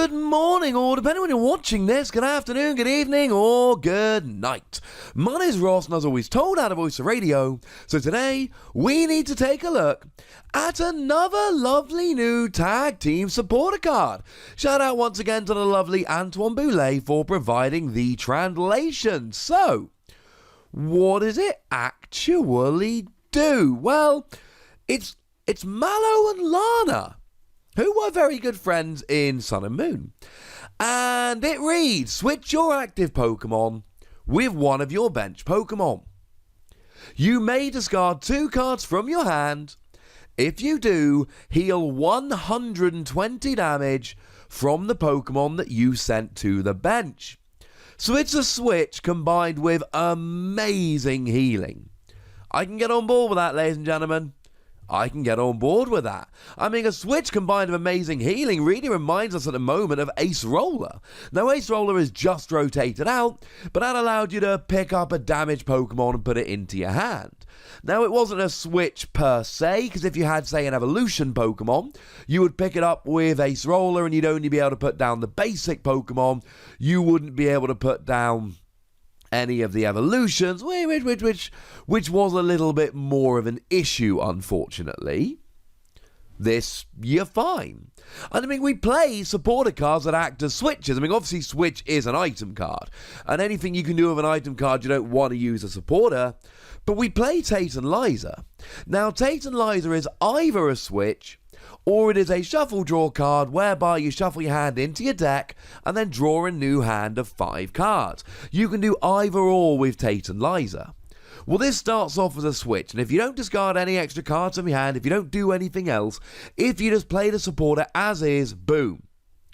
Good morning, or depending on when you're watching this, good afternoon, good evening, or good night. My name is Ross, and as always told out of Voice of Radio, so today we need to take a look at another lovely new tag team supporter card. Shout out once again to the lovely Antoine Boulay for providing the translation. So, what does it actually do? Well, it's Mallow and Lana, who were very good friends in Sun and Moon. And it reads, switch your active Pokemon with one of your bench Pokemon. You may discard 2 cards from your hand. If you do, heal 120 damage from the Pokemon that you sent to the bench. So it's a switch combined with amazing healing. I can get on board with that, ladies and gentlemen. I can get on board with that. I mean, a switch combined with amazing healing really reminds us at the moment of Ace Roller. Now, Ace Roller is just rotated out, but that allowed you to pick up a damaged Pokemon and put it into your hand. Now, it wasn't a switch per se, because if you had, say, an evolution Pokemon, you would pick it up with Ace Roller and you'd only be able to put down the basic Pokemon. You wouldn't be able to put down any of the evolutions, which was a little bit more of an issue, unfortunately. This, you're fine. And I mean, we play supporter cards that act as switches. I mean, obviously, switch is an item card, and anything you can do with an item card, you don't want to use a supporter. But we play Tate and Liza. Now, Tate and Liza is either a switch, or it is a shuffle draw card whereby you shuffle your hand into your deck and then draw a new hand of 5 cards. You can do either or with Tate and Liza. Well, this starts off as a switch, and if you don't discard any extra cards from your hand, if you don't do anything else, if you just play the supporter as is, boom.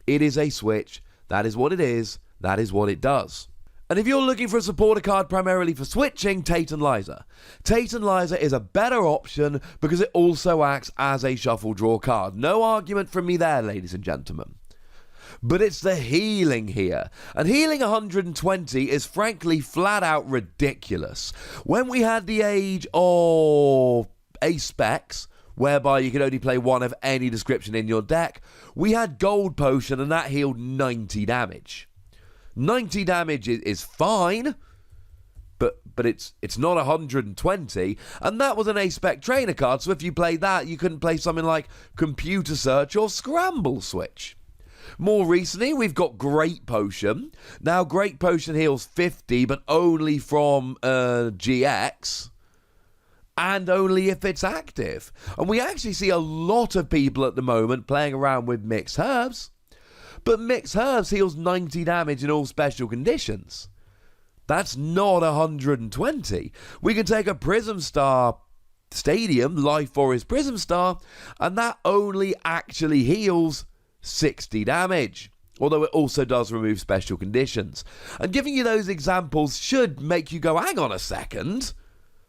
It is a switch. That is what it is. That is what it does. And if you're looking for a supporter card primarily for switching, Tate and Liza. Tate and Liza is a better option because it also acts as a shuffle draw card. No argument from me there, ladies and gentlemen. But it's the healing here. And healing 120 is frankly flat out ridiculous. When we had the age of Ace Specs, whereby you could only play one of any description in your deck, we had Gold Potion and that healed 90 damage. 90 damage is fine, but it's not 120, and that was an A-Spec trainer card, so if you played that, you couldn't play something like Computer Search or Scramble Switch. More recently, we've got Great Potion. Now, Great Potion heals 50, but only from GX, and only if it's active. And we actually see a lot of people at the moment playing around with Mixed Herbs. But Mixed Herbs heals 90 damage in all special conditions. That's not 120. We can take a Prism Star Stadium, Life Forest Prism Star, and that only actually heals 60 damage. Although it also does remove special conditions. And giving you those examples should make you go, hang on a second.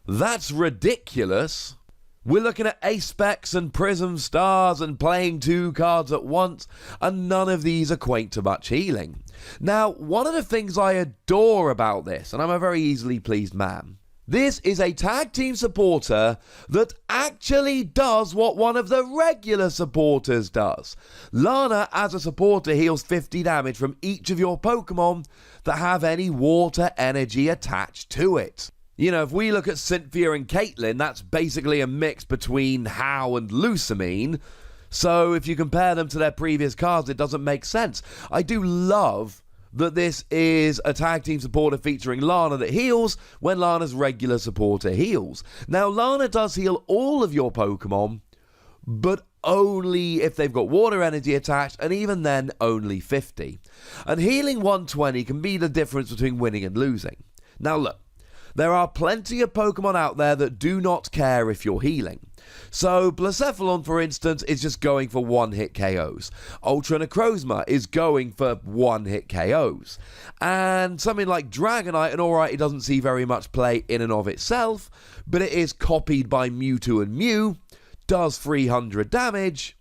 That's ridiculous. We're looking at Ace Specs and Prism Stars and playing 2 cards at once, and none of these equate to much healing. Now, one of the things I adore about this, and I'm a very easily pleased man, this is a tag team supporter that actually does what one of the regular supporters does. Lana, as a supporter, heals 50 damage from each of your Pokemon that have any water energy attached to it. You know, if we look at Cynthia and Caitlyn, that's basically a mix between How and Lusamine. So if you compare them to their previous cards, it doesn't make sense. I do love that this is a tag team supporter featuring Lana that heals when Lana's regular supporter heals. Now, Lana does heal all of your Pokemon, but only if they've got water energy attached, and even then, only 50. And healing 120 can be the difference between winning and losing. Now, look. There are plenty of Pokemon out there that do not care if you're healing. So, Blacephalon, for instance, is just going for one-hit KOs. Ultra Necrozma is going for one-hit KOs. And something like Dragonite, and alright, it doesn't see very much play in and of itself, but it is copied by Mewtwo and Mew, does 300 damage.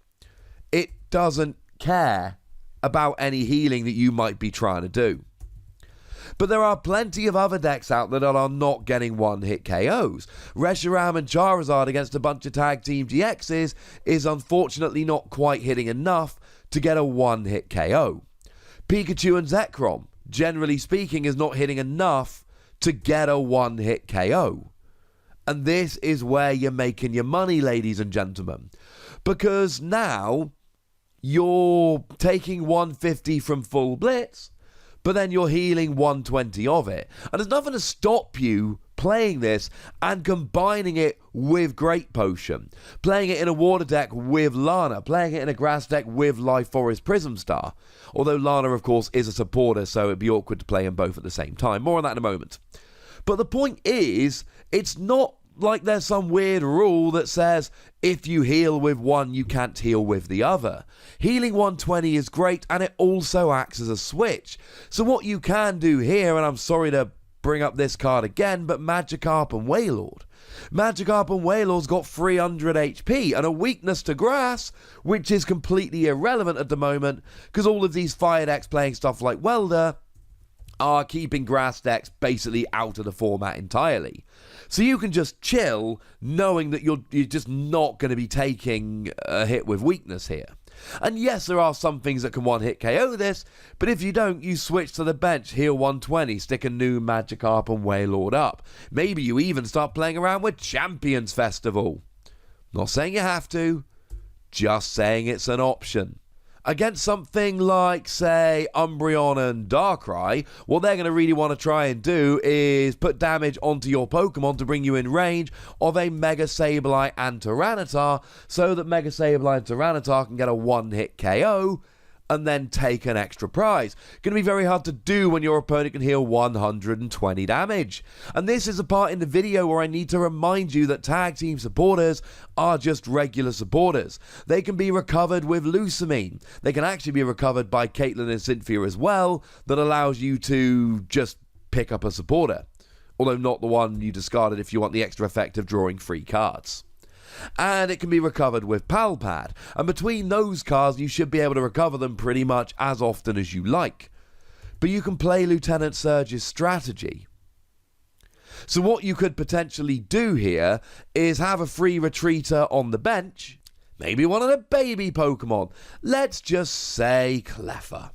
It doesn't care about any healing that you might be trying to do. But there are plenty of other decks out there that are not getting one-hit KOs. Reshiram and Charizard against a bunch of tag team GXs is unfortunately not quite hitting enough to get a one-hit KO. Pikachu and Zekrom, generally speaking, is not hitting enough to get a one-hit KO. And this is where you're making your money, ladies and gentlemen. Because now you're taking 150 from full blitz, but then you're healing 120 of it. And there's nothing to stop you playing this and combining it with Great Potion, playing it in a water deck with Lana, playing it in a grass deck with Life Forest Prism Star. Although Lana, of course, is a supporter, so it'd be awkward to play them both at the same time. More on that in a moment. But the point is, it's not like there's some weird rule that says if you heal with one, you can't heal with the other. Healing 120 is great, and it also acts as a switch. So what you can do here, and I'm sorry to bring up this card again, but Magikarp and Wailord. Magikarp and Wailord's got 300 HP and a weakness to grass, which is completely irrelevant at the moment, because all of these fire decks playing stuff like Welder are keeping grass decks basically out of the format entirely. So you can just chill knowing that you're just not going to be taking a hit with weakness here. And yes, there are some things that can one-hit KO this, but if you don't, you switch to the bench, heal 120, stick a new Magikarp and Wailord up. Maybe you even start playing around with Champions Festival. Not saying you have to, just saying it's an option. Against something like, say, Umbreon and Darkrai, what they're going to really want to try and do is put damage onto your Pokemon to bring you in range of a Mega Sableye and Tyranitar, so that Mega Sableye and Tyranitar can get a one-hit KO and then take an extra prize. Going to be very hard to do when your opponent can heal 120 damage. And this is a part in the video where I need to remind you that tag team supporters are just regular supporters. They can be recovered with Lusamine. They can actually be recovered by Caitlyn and Cynthia as well, that allows you to just pick up a supporter. Although not the one you discarded if you want the extra effect of drawing free cards. And it can be recovered with Palpad, and between those cards you should be able to recover them pretty much as often as you like. But you can play Lieutenant Surge's strategy. So what you could potentially do here is have a free retreater on the bench, maybe one of the baby Pokemon, let's just say Cleffa.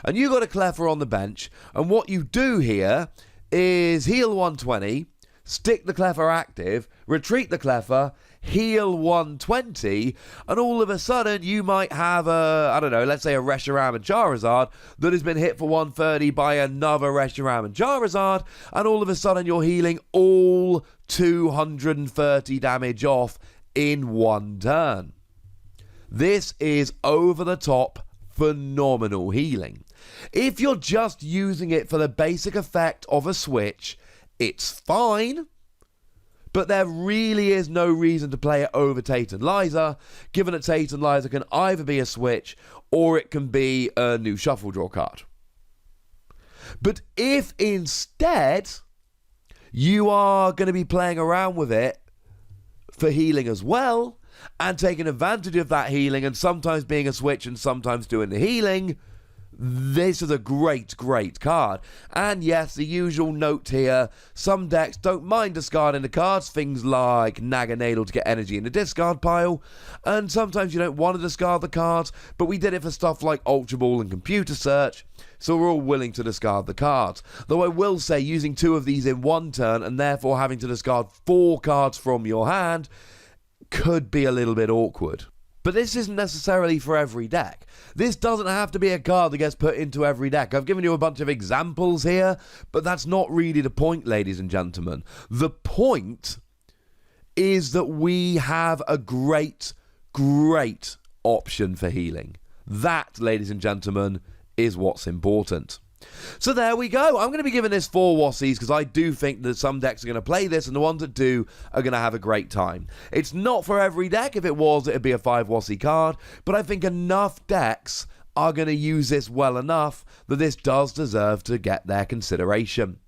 And you got a Cleffa on the bench, and what you do here is heal 120, stick the Cleffa active, retreat the Cleffa, heal 120, and all of a sudden you might have let's say a Reshiram and Charizard that has been hit for 130 by another Reshiram and Charizard, and all of a sudden you're healing all 230 damage off in one turn. This is over the top phenomenal healing. If you're just using it for the basic effect of a switch, it's fine. But there really is no reason to play it over Tate and Liza, given that Tate and Liza can either be a switch or it can be a new shuffle draw card. But if instead you are going to be playing around with it for healing as well, and taking advantage of that healing and sometimes being a switch and sometimes doing the healing, this is a great card. And yes, the usual note here, some decks don't mind discarding the cards, things like Naganadel to get energy in the discard pile, and sometimes you don't want to discard the cards, but we did it for stuff like Ultra Ball and Computer Search, so we're all willing to discard the cards. Though I will say, using two of these in one turn and therefore having to discard 4 cards from your hand could be a little bit awkward. But this isn't necessarily for every deck. This doesn't have to be a card that gets put into every deck. I've given you a bunch of examples here, but that's not really the point, ladies and gentlemen. The point is that we have a great option for healing. That, ladies and gentlemen, is what's important. So there we go. I'm going to be giving this 4 Wassies because I do think that some decks are going to play this, and the ones that do are going to have a great time. It's not for every deck. If it was, it'd be a 5 Wassie card, but I think enough decks are going to use this well enough that this does deserve to get their consideration.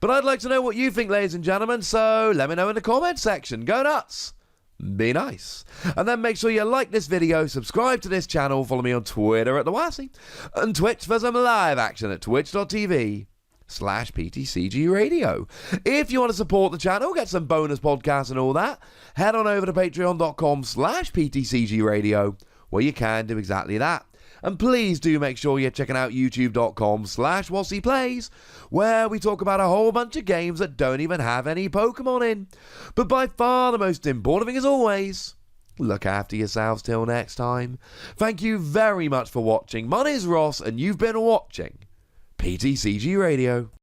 But I'd like to know what you think, ladies and gentlemen, so let me know in the comments section. Go nuts! Be nice. And then make sure you like this video, subscribe to this channel, follow me on Twitter at The Wassie, and Twitch for some live action at twitch.tv/PTCGRadio. If you want to support the channel, get some bonus podcasts and all that, head on over to patreon.com/PTCGRadio, where you can do exactly that. And please do make sure you're checking out youtube.com/WassiePlays, where we talk about a whole bunch of games that don't even have any Pokemon in. But by far the most important thing, as always, look after yourselves till next time. Thank you very much for watching. My name is Ross, and you've been watching PTCG Radio.